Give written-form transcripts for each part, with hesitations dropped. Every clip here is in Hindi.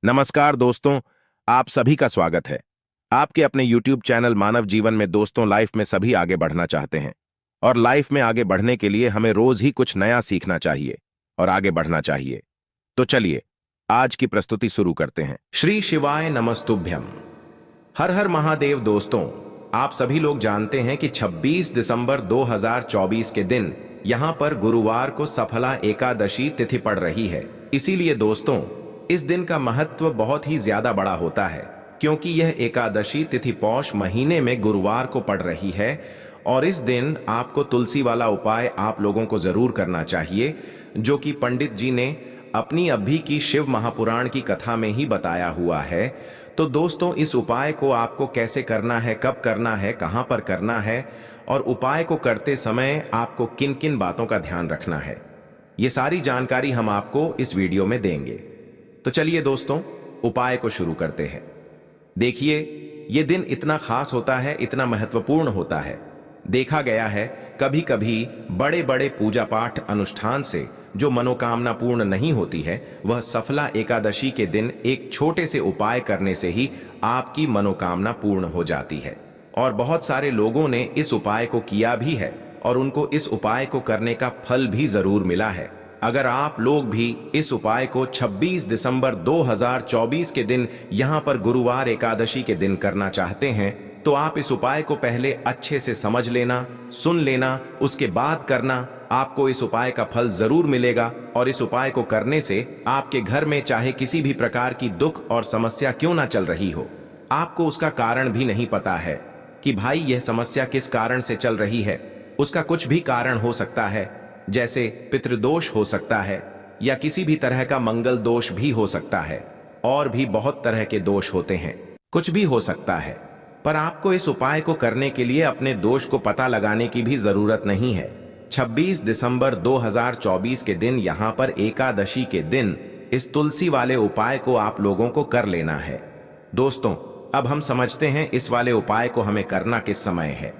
नमस्कार दोस्तों, आप सभी का स्वागत है। आपके अपने YouTube चैनल मानव जीवन में दोस्तों लाइफ में सभी आगे बढ़ना चाहते हैं और लाइफ में आगे बढ़ने के लिए हमें रोज ही कुछ नया सीखना चाहिए और आगे बढ़ना चाहिए। तो चलिए आज की प्रस्तुति शुरू करते हैं। श्री शिवाय नमस्तुभ्यम। हर हर महादेव। दोस्तों, आप सभी लोग जानते हैं कि 26 दिसंबर 2024 के दिन यहां पर गुरुवार को सफला एकादशी तिथि पड़ रही है। इसीलिए दोस्तों इस दिन का महत्व बहुत ही ज्यादा बड़ा होता है, क्योंकि यह एकादशी तिथि पौष महीने में गुरुवार को पड़ रही है और इस दिन आपको तुलसी वाला उपाय आप लोगों को जरूर करना चाहिए, जो कि पंडित जी ने अपनी अभी की शिव महापुराण की कथा में ही बताया हुआ है। तो दोस्तों इस उपाय को आपको कैसे करना है, कब करना है, कहां पर करना है और उपाय को करते समय आपको किन किन बातों का ध्यान रखना है, ये सारी जानकारी हम आपको इस वीडियो में देंगे। तो चलिए दोस्तों उपाय को शुरू करते हैं। देखिए, ये दिन इतना खास होता है, इतना महत्वपूर्ण होता है। देखा गया है कभी कभी बड़े बड़े पूजा पाठ अनुष्ठान से जो मनोकामना पूर्ण नहीं होती है, वह सफला एकादशी के दिन एक छोटे से उपाय करने से ही आपकी मनोकामना पूर्ण हो जाती है। और बहुत सारे लोगों ने इस उपाय को किया भी है और उनको इस उपाय को करने का फल भी जरूर मिला है। अगर आप लोग भी इस उपाय को 26 दिसंबर 2024 के दिन यहां पर गुरुवार एकादशी के दिन करना चाहते हैं, तो आप इस उपाय को पहले अच्छे से समझ लेना, सुन लेना, उसके बाद करना। आपको इस उपाय का फल जरूर मिलेगा और इस उपाय को करने से आपके घर में चाहे किसी भी प्रकार की दुख और समस्या क्यों ना चल रही हो, आपको उसका कारण भी नहीं पता है कि भाई यह समस्या किस कारण से चल रही है। उसका कुछ भी कारण हो सकता है, जैसे पितृदोष हो सकता है या किसी भी तरह का मंगल दोष भी हो सकता है, और भी बहुत तरह के दोष होते हैं, कुछ भी हो सकता है। पर आपको इस उपाय को करने के लिए अपने दोष को पता लगाने की भी जरूरत नहीं है। 26 दिसंबर 2024 के दिन यहां पर एकादशी के दिन इस तुलसी वाले उपाय को आप लोगों को कर लेना है। दोस्तों अब हम समझते हैं इस वाले उपाय को हमें करना किस समय है।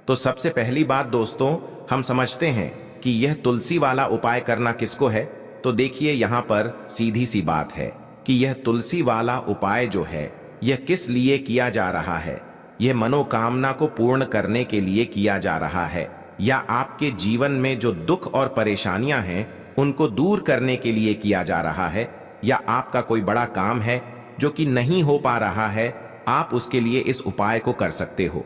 तो सबसे पहली बात दोस्तों, हम समझते हैं कि यह तुलसी वाला उपाय करना किसको है। तो देखिए यहां पर सीधी सी बात है कि यह तुलसी वाला उपाय जो है यह किस लिए किया जा रहा है। यह मनोकामना को पूर्ण करने के लिए किया जा रहा है, या आपके जीवन में जो दुख और परेशानियां हैं उनको दूर करने के लिए किया जा रहा है, या आपका कोई बड़ा काम है जो कि नहीं हो पा रहा है, आप उसके लिए इस उपाय को कर सकते हो।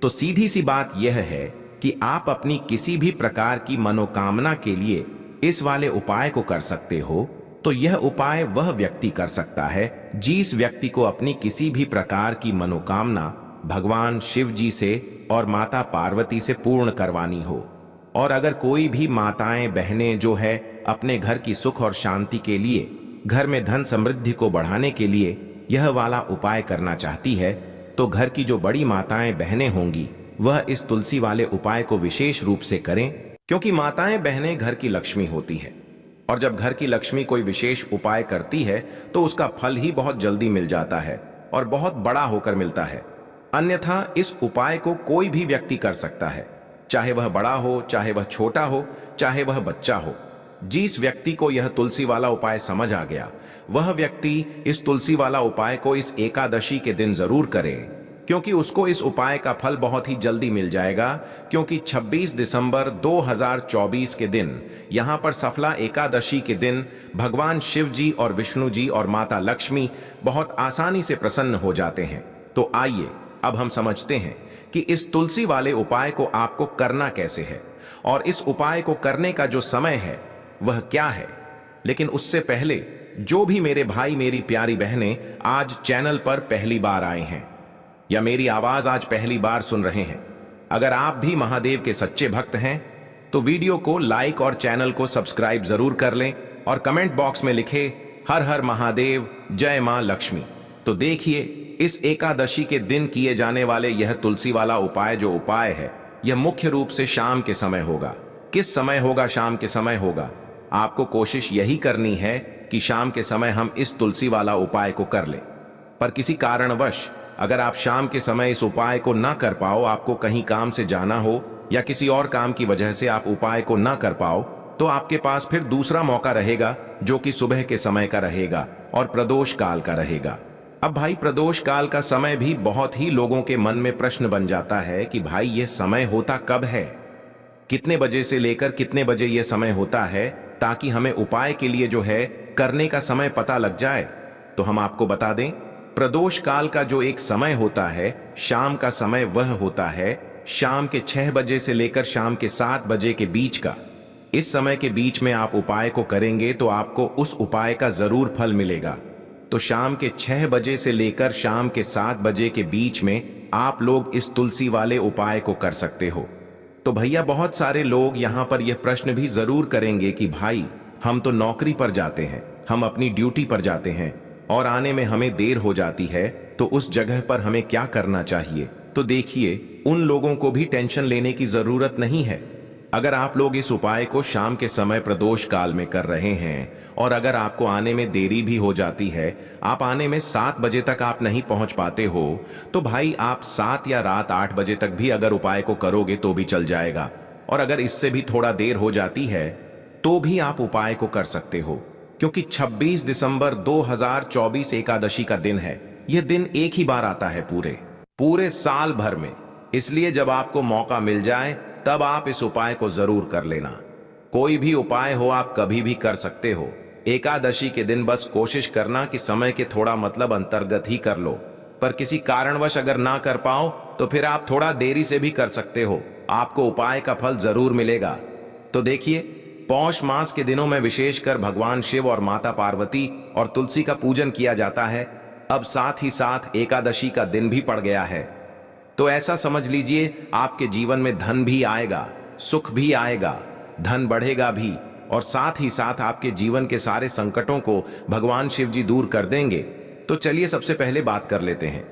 तो सीधी सी बात यह है कि आप अपनी किसी भी प्रकार की मनोकामना के लिए इस वाले उपाय को कर सकते हो। तो यह उपाय वह व्यक्ति कर सकता है जिस व्यक्ति को अपनी किसी भी प्रकार की मनोकामना भगवान शिव जी से और माता पार्वती से पूर्ण करवानी हो। और अगर कोई भी माताएं बहनें जो है अपने घर की सुख और शांति के लिए, घर में धन समृद्धि को बढ़ाने के लिए यह वाला उपाय करना चाहती है, तो घर की जो बड़ी माताएं बहनें होंगी वह इस तुलसी वाले उपाय को विशेष रूप से करें, क्योंकि माताएं बहनें घर की लक्ष्मी होती है और जब घर की लक्ष्मी कोई विशेष उपाय करती है तो उसका फल ही बहुत जल्दी मिल जाता है और बहुत बड़ा होकर मिलता है। अन्यथा इस उपाय को कोई भी व्यक्ति कर सकता है, चाहे वह बड़ा हो, चाहे वह छोटा हो, चाहे वह बच्चा हो। जिस व्यक्ति को यह तुलसी वाला उपाय समझ आ गया, वह व्यक्ति इस तुलसी वाला उपाय को इस एकादशी के दिन जरूर करे, क्योंकि उसको इस उपाय का फल बहुत ही जल्दी मिल जाएगा। क्योंकि 26 दिसंबर 2024 के दिन यहां पर सफला एकादशी के दिन भगवान शिव जी और विष्णु जी और माता लक्ष्मी बहुत आसानी से प्रसन्न हो जाते हैं। तो आइए अब हम समझते हैं कि इस तुलसी वाले उपाय को आपको करना कैसे है और इस उपाय को करने का जो समय है वह क्या है। लेकिन उससे पहले जो भी मेरे भाई मेरी प्यारी बहनें आज चैनल पर पहली बार आए हैं या मेरी आवाज आज पहली बार सुन रहे हैं, अगर आप भी महादेव के सच्चे भक्त हैं तो वीडियो को लाइक और चैनल को सब्सक्राइब जरूर कर लें और कमेंट बॉक्स में लिखे हर हर महादेव, जय मां लक्ष्मी। तो देखिए इस एकादशी के दिन किए जाने वाले यह तुलसी वाला उपाय जो उपाय है यह मुख्य रूप से शाम के समय होगा। किस समय होगा? शाम के समय होगा। आपको कोशिश यही करनी है कि शाम के समय हम इस तुलसी वाला उपाय को कर लें। पर किसी कारणवश अगर आप शाम के समय इस उपाय को ना कर पाओ, आपको कहीं काम से जाना हो या किसी और काम की वजह से आप उपाय को ना कर पाओ, तो आपके पास फिर दूसरा मौका रहेगा जो कि सुबह के समय का रहेगा। और प्रदोष काल का रहेगा। अब भाई प्रदोष काल का समय भी बहुत ही लोगों के मन में प्रश्न बन जाता है कि भाई यह समय होता कब है, कितने बजे से लेकर कितने बजे यह समय होता है, ताकि हमें उपाय के लिए जो है करने का समय पता लग जाए। तो हम आपको बता दें, प्रदोष काल का जो एक समय होता है, शाम का समय, वह होता है शाम के 6 बजे से लेकर शाम के 7 बजे के बीच का। इस समय के बीच में आप उपाय को करेंगे तो आपको उस उपाय का जरूर फल मिलेगा। तो शाम के 6 बजे से लेकर शाम के 7 बजे के बीच में आप लोग इस तुलसी वाले उपाय को कर सकते हो। तो भैया बहुत सारे लोग यहां पर यह प्रश्न भी जरूर करेंगे कि भाई हम तो नौकरी पर जाते हैं, हम अपनी ड्यूटी पर जाते हैं और आने में हमें देर हो जाती है, तो उस जगह पर हमें क्या करना चाहिए। तो देखिए, उन लोगों को भी टेंशन लेने की जरूरत नहीं है। अगर आप लोग इस उपाय को शाम के समय प्रदोष काल में कर रहे हैं और अगर आपको आने में देरी भी हो जाती है, आप आने में 7 बजे तक आप नहीं पहुंच पाते हो, तो भाई आप 7 या रात 8 बजे तक भी अगर उपाय को करोगे तो भी चल जाएगा। और अगर इससे भी थोड़ा देर हो जाती है तो भी आप उपाय को कर सकते हो, क्योंकि 26 दिसंबर 2024 एकादशी का दिन है। यह दिन एक ही बार आता है पूरे साल भर में, इसलिए जब आपको मौका मिल जाए तब आप इस उपाय को जरूर कर लेना। कोई भी उपाय हो आप कभी भी कर सकते हो। एकादशी के दिन बस कोशिश करना कि समय के थोड़ा मतलब अंतर्गत ही कर लो, पर किसी कारणवश अगर ना कर पाओ तो फिर आप थोड़ा देरी से भी कर सकते हो, आपको उपाय का फल जरूर मिलेगा। तो देखिए, पौष मास के दिनों में विशेषकर भगवान शिव और माता पार्वती और तुलसी का पूजन किया जाता है। अब साथ ही साथ एकादशी का दिन भी पड़ गया है, तो ऐसा समझ लीजिए आपके जीवन में धन भी आएगा, सुख भी आएगा, धन बढ़ेगा भी, और साथ ही साथ आपके जीवन के सारे संकटों को भगवान शिव जी दूर कर देंगे। तो चलिए सबसे पहले बात कर लेते हैं।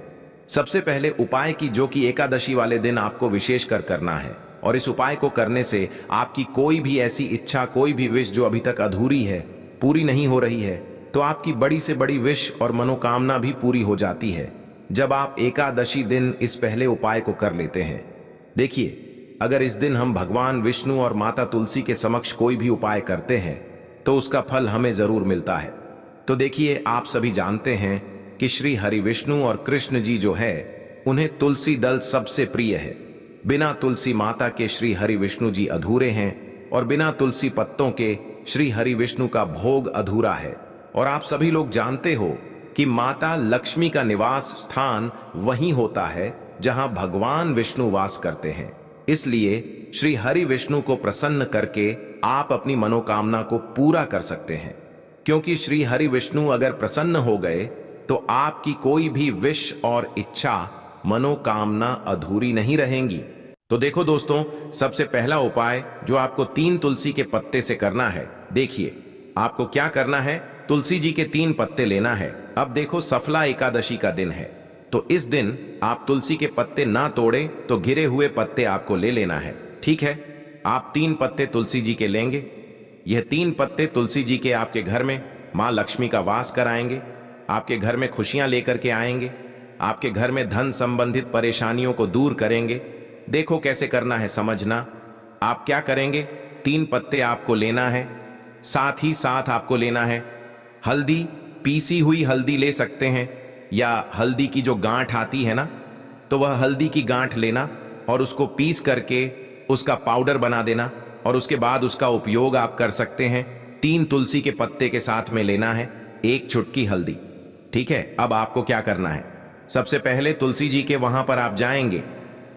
सबसे पहले उपाय की, जो कि एकादशी वाले दिन आपको विशेष कर करना है, और इस उपाय को करने से आपकी कोई भी ऐसी इच्छा, कोई भी विश जो अभी तक अधूरी है, पूरी नहीं हो रही है, तो आपकी बड़ी से बड़ी विश और मनोकामना भी पूरी हो जाती है जब आप एकादशी दिन इस पहले उपाय को कर लेते हैं। देखिए, अगर इस दिन हम भगवान विष्णु और माता तुलसी के समक्ष कोई भी उपाय करते हैं तो उसका फल हमें जरूर मिलता है। तो देखिए, आप सभी जानते हैं कि श्री हरि विष्णु और कृष्ण जी जो है, उन्हें तुलसी दल सबसे प्रिय है। बिना तुलसी माता के श्री हरि विष्णु जी अधूरे हैं, और बिना तुलसी पत्तों के श्री हरि विष्णु का भोग अधूरा है। और आप सभी लोग जानते हो कि माता लक्ष्मी का निवास स्थान वहीं होता है जहां भगवान विष्णु वास करते हैं। इसलिए श्री हरि विष्णु को प्रसन्न करके आप अपनी मनोकामना को पूरा कर सकते हैं, क्योंकि श्री हरि विष्णु अगर प्रसन्न हो गए तो आपकी कोई भी विश और इच्छा, मनोकामना अधूरी नहीं रहेंगी। तो देखो दोस्तों, सबसे पहला उपाय जो आपको 3 तुलसी के पत्ते से करना है। देखिए, आपको क्या करना है, तुलसी जी के 3 पत्ते लेना है। अब देखो, सफला एकादशी का दिन है, तो इस दिन आप तुलसी के पत्ते ना तोड़े तो घिरे हुए पत्ते आपको ले लेना है। ठीक है, आप 3 पत्ते तुलसी जी के लेंगे। यह 3 पत्ते तुलसी जी के आपके घर में मां लक्ष्मी का वास कराएंगे, आपके घर में खुशियां लेकर के आएंगे, आपके घर में धन संबंधित परेशानियों को दूर करेंगे। देखो कैसे करना है, समझना। आप क्या करेंगे, 3 पत्ते आपको लेना है, साथ ही साथ आपको लेना है हल्दी, पीसी हुई हल्दी ले सकते हैं, या हल्दी की जो गांठ आती है ना, तो वह हल्दी की गांठ लेना और उसको पीस करके उसका पाउडर बना देना, और उसके बाद उसका उपयोग आप कर सकते हैं। 3 तुलसी के पत्ते के साथ में लेना है 1 चुटकी हल्दी। ठीक है, अब आपको क्या करना है, सबसे पहले तुलसी जी के वहां पर आप जाएंगे।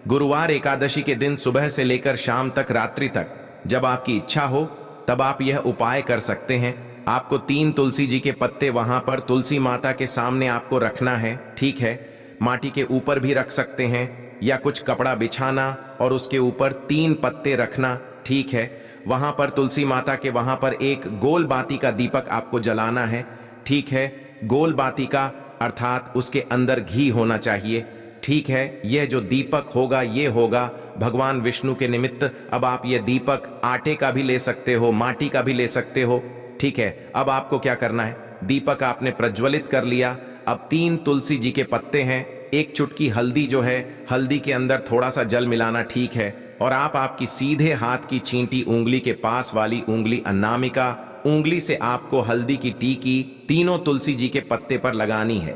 गुरुवार एकादशी के दिन सुबह से लेकर शाम तक, रात्रि तक, जब आपकी इच्छा हो तब आप यह उपाय कर सकते हैं। आपको 3 तुलसी जी के पत्ते वहां पर तुलसी माता के सामने आपको रखना है। ठीक है, माटी के ऊपर भी रख सकते हैं, या कुछ कपड़ा बिछाना और उसके ऊपर 3 पत्ते रखना। ठीक है, वहां पर तुलसी माता के वहां पर एक गोल बाती का दीपक आपको जलाना है। ठीक है, गोल बाती का अर्थात उसके अंदर घी होना चाहिए। ठीक है, यह जो दीपक होगा ये होगा भगवान विष्णु के निमित्त। अब आप ये दीपक आटे का भी ले सकते हो, माटी का भी ले सकते हो। ठीक है, अब आपको क्या करना है, दीपक आपने प्रज्वलित कर लिया। अब 3 तुलसी जी के पत्ते हैं, 1 चुटकी हल्दी जो है, हल्दी के अंदर थोड़ा सा जल मिलाना। ठीक है, और आप आपकी सीधे हाथ की चींटी उंगली के पास वाली उंगली अनामिका उंगली से आपको हल्दी की टीकी तीनों तुलसी जी के पत्ते पर लगानी है।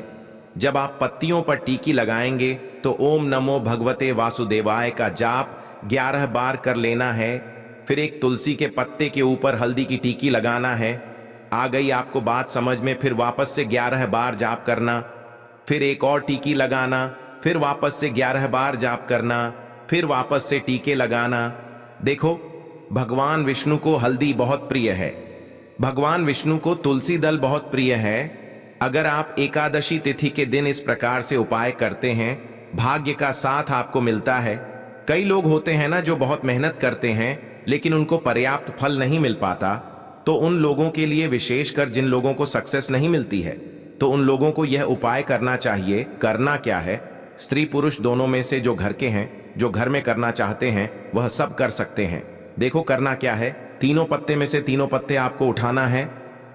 जब आप पत्तियों पर टीकी लगाएंगे तो ओम नमो भगवते वासुदेवाय का जाप 11 बार कर लेना है। फिर एक तुलसी के पत्ते के ऊपर हल्दी की टीकी लगाना है। आ गई आपको बात समझ में? फिर वापस से 11 बार जाप करना, फिर एक और टीकी लगाना, फिर वापस से 11 बार जाप करना, फिर वापस से टीके लगाना। देखो, भगवान विष्णु को हल्दी बहुत प्रिय है, भगवान विष्णु को तुलसी दल बहुत प्रिय है। अगर आप एकादशी तिथि के दिन इस प्रकार से उपाय करते हैं, भाग्य का साथ आपको मिलता है। कई लोग होते हैं ना जो बहुत मेहनत करते हैं लेकिन उनको पर्याप्त फल नहीं मिल पाता, तो उन लोगों के लिए, विशेषकर जिन लोगों को सक्सेस नहीं मिलती है, तो उन लोगों को यह उपाय करना चाहिए। करना क्या है? स्त्री पुरुष दोनों में से जो घर के हैं, जो घर में करना चाहते हैं, वह सब कर सकते हैं। देखो करना क्या है, तीनों पत्ते में से तीनों पत्ते आपको उठाना है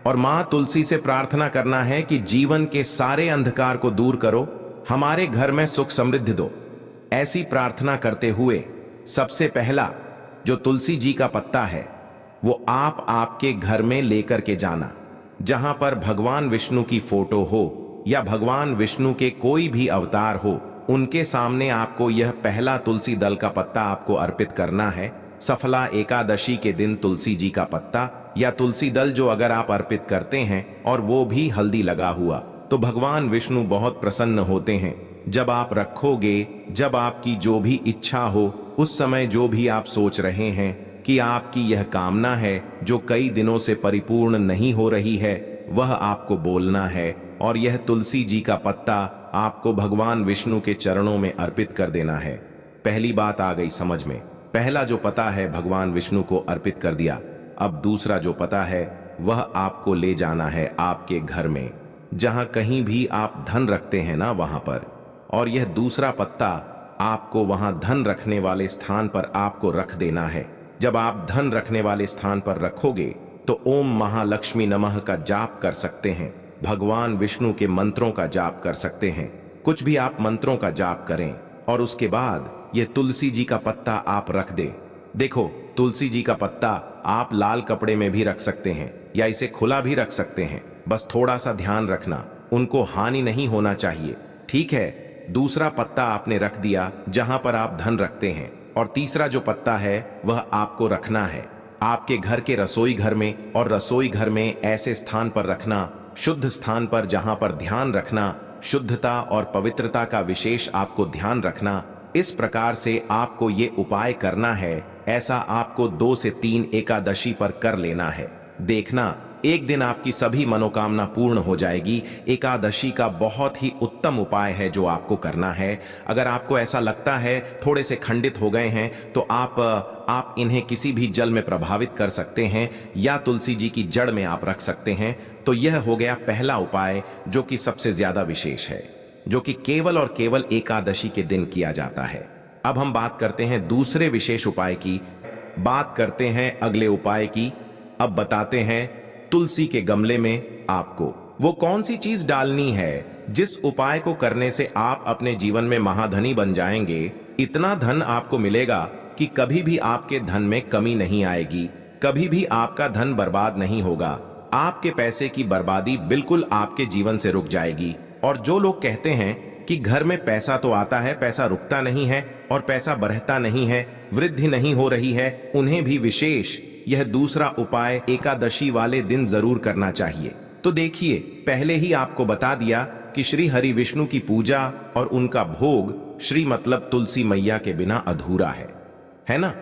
और मां तुलसी से प्रार्थना करना है कि जीवन के सारे अंधकार को दूर करो, हमारे घर में सुख समृद्धि दो। ऐसी प्रार्थना करते हुए सबसे पहला जो तुलसी जी का पत्ता है वो आप आपके घर में लेकर के जाना। जहां पर भगवान विष्णु की फोटो हो या भगवान विष्णु के कोई भी अवतार हो, उनके सामने आपको यह पहला तुलसी दल का पत्ता आपको अर्पित करना है। सफला एकादशी के दिन तुलसी जी का पत्ता या तुलसी दल जो अगर आप अर्पित करते हैं और वो भी हल्दी लगा हुआ, तो भगवान विष्णु बहुत प्रसन्न होते हैं। जब आप रखोगे, जब आपकी जो भी इच्छा हो, उस समय जो भी आप सोच रहे हैं कि आपकी यह कामना है जो कई दिनों से परिपूर्ण नहीं हो रही है, वह आपको बोलना है और यह तुलसी जी का पत्ता आपको भगवान विष्णु के चरणों में अर्पित कर देना है। पहली बात आ गई समझ में। पहला जो पता है भगवान विष्णु को अर्पित कर दिया। अब दूसरा जो पता है वह आपको ले जाना है आपके घर में, जहां कहीं भी आप धन रखते हैं ना, वहां पर। और यह दूसरा पत्ता आपको वहां धन रखने वाले स्थान पर आपको रख देना है। जब आप धन रखने वाले स्थान पर रखोगे तो ओम महालक्ष्मी नमः का जाप कर सकते हैं, भगवान विष्णु के मंत्रों का जाप कर सकते हैं। कुछ भी आप मंत्रों का जाप करें और उसके बाद यह तुलसी जी का पत्ता आप रख दे। देखो, तुलसी जी का पत्ता आप लाल कपड़े में भी रख सकते हैं या इसे खुला भी रख सकते हैं। बस थोड़ा सा ध्यान रखना, उनको हानि नहीं होना चाहिए, ठीक है? दूसरा पत्ता आपने रख दिया जहां पर आप धन रखते हैं, और तीसरा जो पत्ता है वह आपको रखना है आपके घर के रसोई घर में। और रसोई घर में ऐसे स्थान पर रखना, शुद्ध स्थान पर, जहां पर ध्यान रखना, शुद्धता और पवित्रता का विशेष आपको ध्यान रखना। इस प्रकार से आपको ये उपाय करना है। ऐसा आपको 2 से 3 एकादशी पर कर लेना है। देखना, एक दिन आपकी सभी मनोकामना पूर्ण हो जाएगी। एकादशी का बहुत ही उत्तम उपाय है जो आपको करना है। अगर आपको ऐसा लगता है थोड़े से खंडित हो गए हैं, तो आप इन्हें किसी भी जल में प्रभावित कर सकते हैं या तुलसी जी की जड़ में आप रख सकते हैं। तो यह हो गया पहला उपाय जो कि सबसे ज्यादा विशेष है, जो कि केवल और केवल एकादशी के दिन किया जाता है। अब हम बात करते हैं दूसरे विशेष उपाय की, बात करते हैं अगले उपाय की। अब बताते हैं तुलसी के गमले में आपको वो कौन सी चीज डालनी है जिस उपाय को करने से आप अपने जीवन में महाधनी बन जाएंगे। इतना धन आपको मिलेगा कि कभी भी आपके धन में कमी नहीं आएगी, कभी भी आपका धन बर्बाद नहीं होगा। आपके पैसे की बर्बादी बिल्कुल आपके जीवन से रुक जाएगी। और जो लोग कहते हैं कि घर में पैसा तो आता है, पैसा रुकता नहीं है और पैसा बढ़ता नहीं है, वृद्धि नहीं हो रही है, उन्हें भी विशेष यह दूसरा उपाय एकादशी वाले दिन जरूर करना चाहिए। तो देखिए, पहले ही आपको बता दिया कि श्री हरि विष्णु की पूजा और उनका भोग, श्री मतलब तुलसी मैया के बिना अधूरा है ना?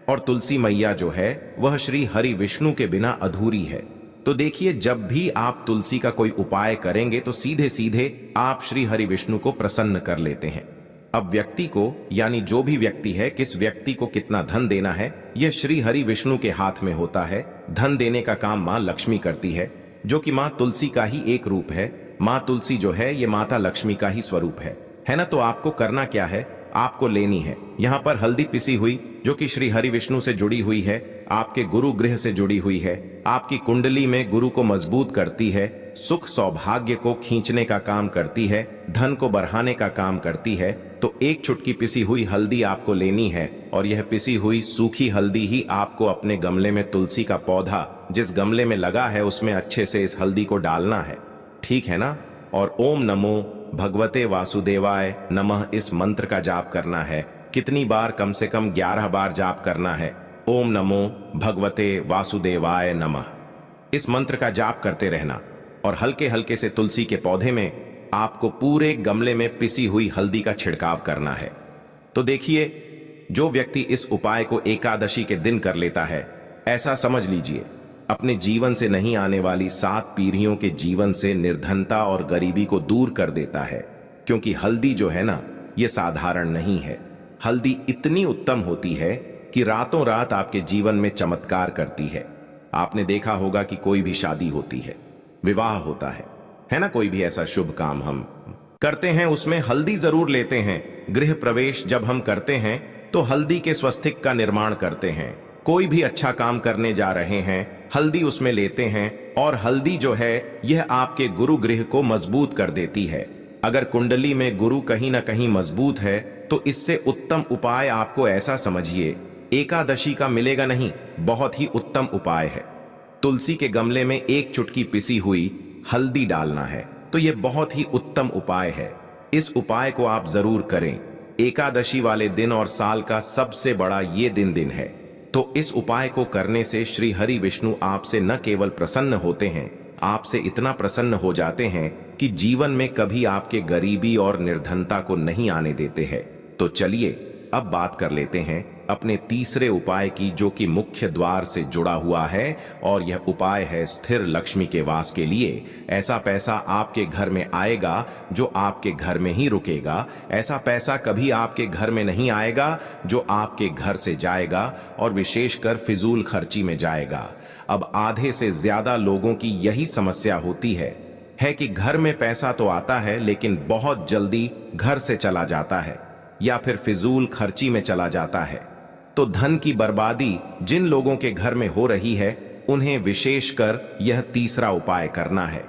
और तुलसी मैया जो है वह श्री हरि विष्णु के बिना अधूरी है। तो देखिए, जब भी आप तुलसी का कोई उपाय करेंगे तो सीधे सीधे आप श्री हरि विष्णु को प्रसन्न कर लेते हैं। अब व्यक्ति को, यानी जो भी व्यक्ति है, किस व्यक्ति को कितना धन देना है, यह श्री हरि विष्णु के हाथ में होता है। धन देने का काम मां लक्ष्मी करती है, जो कि मां तुलसी का ही एक रूप है। मां तुलसी जो है ये माता लक्ष्मी का ही स्वरूप है ना? तो आपको करना क्या है, आपको लेनी है यहाँ पर हल्दी पिसी हुई, जो कि श्री हरि विष्णु से जुड़ी हुई है, आपके गुरु गृह से जुड़ी हुई है, आपकी कुंडली में गुरु को मजबूत करती है, सुख सौभाग्य को खींचने का काम करती है, धन को बढ़ाने का काम करती है। तो एक चुटकी पिसी हुई हल्दी आपको लेनी है और यह पिसी हुई सूखी हल्दी ही आपको अपने गमले में तुलसी का पौधा जिस गमले में लगा है उसमें अच्छे से इस हल्दी को डालना है, ठीक है ना। और ओम नमो भगवते वासुदेवाय नमः इस मंत्र का जाप करना है। कितनी बार? कम से कम 11 बार जाप करना है। ओम नमो भगवते वासुदेवाय नमः इस मंत्र का जाप करते रहना और हल्के हल्के से तुलसी के पौधे में आपको पूरे गमले में पिसी हुई हल्दी का छिड़काव करना है। तो देखिए, जो व्यक्ति इस उपाय को एकादशी के दिन कर लेता है, ऐसा समझ लीजिए अपने जीवन से नहीं आने वाली 7 पीढ़ियों के जीवन से निर्धनता और गरीबी को दूर कर देता है। क्योंकि हल्दी जो है ना, ये साधारण नहीं है। हल्दी इतनी उत्तम होती है कि रातों रात आपके जीवन में चमत्कार करती है। आपने देखा होगा कि कोई भी शादी होती है, विवाह होता है ना, कोई भी ऐसा शुभ काम हम करते हैं उसमें हल्दी जरूर लेते हैं। गृह प्रवेश जब हम करते हैं तो हल्दी के स्वस्तिक का निर्माण करते हैं। कोई भी अच्छा काम करने जा रहे हैं, हल्दी उसमें लेते हैं। और हल्दी जो है यह आपके गुरु गृह को मजबूत कर देती है। अगर कुंडली में गुरु कहीं ना कहीं मजबूत है तो इससे उत्तम उपाय आपको ऐसा समझिए एकादशी का मिलेगा नहीं। बहुत ही उत्तम उपाय है। तुलसी के गमले में 1 चुटकी पिसी हुई हल्दी डालना है, तो यह बहुत ही उत्तम उपाय है। इस उपाय को आप जरूर करें। एकादशी वाले दिन और साल का सबसे बड़ा ये दिन है। तो इस उपाय को करने से श्री हरि विष्णु आपसे न केवल प्रसन्न होते हैं, आपसे इतना प्रसन्न हो जाते हैं कि जीवन में कभी आपके गरीबी और निर्धनता को नहीं आने देते हैं। तो चलिए अब बात कर लेते हैं अपने तीसरे उपाय की, जो कि मुख्य द्वार से जुड़ा हुआ है। और यह उपाय है स्थिर लक्ष्मी के वास के लिए। ऐसा पैसा आपके घर में आएगा जो आपके घर में ही रुकेगा। ऐसा पैसा कभी आपके घर में नहीं आएगा जो आपके घर से जाएगा और विशेषकर फिजूल खर्ची में जाएगा। अब आधे से ज्यादा लोगों की यही समस्या होती है कि घर में पैसा तो आता है लेकिन बहुत जल्दी घर से चला जाता है या फिर फिजूल खर्ची में चला जाता है। तो धन की बर्बादी जिन लोगों के घर में हो रही है उन्हें विशेषकर यह तीसरा उपाय करना है।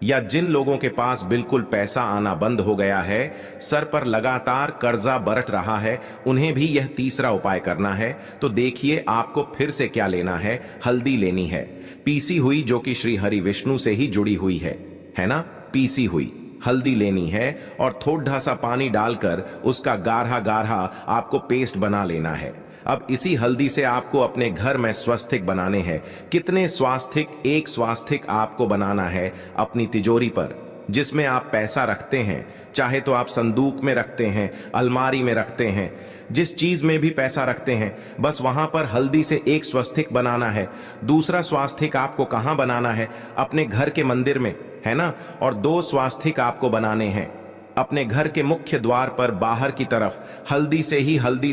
या जिन लोगों के पास बिल्कुल पैसा आना बंद हो गया है, सर पर लगातार कर्जा बरत रहा है, उन्हें भी यह तीसरा उपाय करना है। तो देखिए आपको फिर से क्या लेना है। हल्दी लेनी है पीसी हुई, जो कि श्री हरि विष्णु से ही जुड़ी हुई है ना। पीसी हुई हल्दी लेनी है और थोड़ा सा पानी डालकर उसका गाढ़ा गाढ़ा आपको पेस्ट बना लेना है। अब इसी हल्दी से आपको अपने घर में स्वास्तिक बनाने हैं। कितने स्वास्तिक? 1 स्वास्तिक आपको बनाना है अपनी तिजोरी पर, जिसमें आप पैसा रखते हैं। चाहे तो आप संदूक में रखते हैं, अलमारी में रखते हैं, जिस चीज में भी पैसा रखते हैं, बस वहां पर हल्दी से 1 स्वास्तिक बनाना है। दूसरा स्वास्तिक आपको कहां बनाना है? अपने घर के मंदिर में, है ना। और 2 स्वास्तिक आपको बनाने हैं अपने घर के मुख्य द्वार पर बाहर की तरफ। हल्दी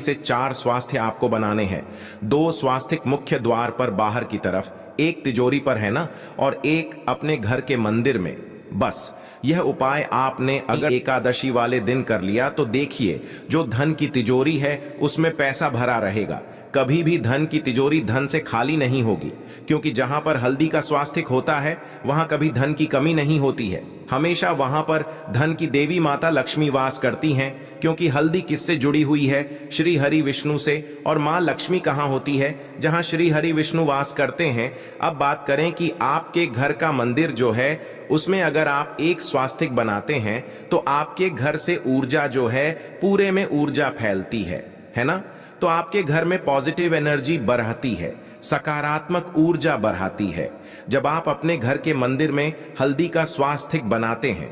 से 4 स्वास्थ्य आपको बनाने हैं। 2 स्वास्तिक मुख्य द्वार पर बाहर की तरफ, 1 तिजोरी पर, है ना, और 1 अपने घर के मंदिर में। बस यह उपाय आपने अगर एकादशी वाले दिन कर लिया तो देखिए जो धन की तिजोरी है उसमें पैसा भरा रहेगा। कभी भी धन की तिजोरी धन से खाली नहीं होगी, क्योंकि जहां पर हल्दी का स्वास्तिक होता है वहां कभी धन की कमी नहीं होती है। हमेशा वहां पर धन की देवी माता लक्ष्मी वास करती हैं, क्योंकि हल्दी किससे जुड़ी हुई है? श्री हरि विष्णु से। और मां लक्ष्मी कहां होती है? जहां श्री हरि विष्णु वास करते हैं। अब बात करें कि आपके घर का मंदिर जो है उसमें अगर आप 1 स्वास्तिक बनाते हैं तो आपके घर से ऊर्जा जो है पूरे में ऊर्जा फैलती है ना। तो आपके घर में पॉजिटिव एनर्जी बढ़ती है, सकारात्मक ऊर्जा बढ़ाती है। जब आप अपने घर के मंदिर में हल्दी का स्वास्तिक बनाते हैं,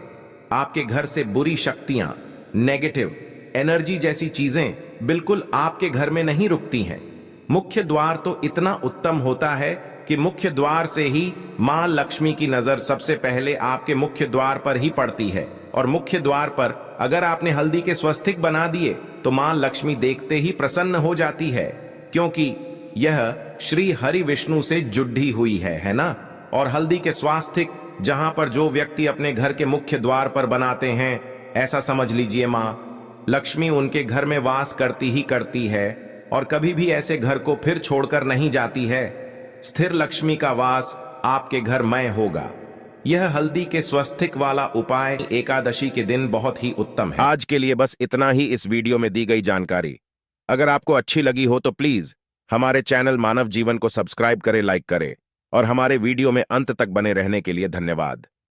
आपके घर से बुरी शक्तियां, नेगेटिव एनर्जी जैसी चीजें बिल्कुल आपके घर में नहीं रुकती हैं। मुख्य द्वार तो इतना उत्तम होता है कि मुख्य द्वार से ही मां लक्ष्मी की नजर सबसे पहले आपके मुख्य द्वार पर ही पड़ती है। और मुख्य द्वार पर अगर आपने हल्दी के स्वास्तिक बना दिए तो मां लक्ष्मी देखते ही प्रसन्न हो जाती है, क्योंकि यह श्री हरि विष्णु से जुड़ी हुई है ना। और हल्दी के स्वास्तिक जहां पर जो व्यक्ति अपने घर के मुख्य द्वार पर बनाते हैं, ऐसा समझ लीजिए मां लक्ष्मी उनके घर में वास करती ही करती है और कभी भी ऐसे घर को फिर छोड़कर नहीं जाती है। स्थिर लक्ष्मी का वास आपके घर में होगा। यह हल्दी के स्वास्तिक वाला उपाय एकादशी के दिन बहुत ही उत्तम है। आज के लिए बस इतना ही इस वीडियो में दी गई जानकारी। अगर आपको अच्छी लगी हो तो प्लीज हमारे चैनल मानव जीवन को सब्सक्राइब करें, लाइक करें और हमारे वीडियो में अंत तक बने रहने के लिए धन्यवाद।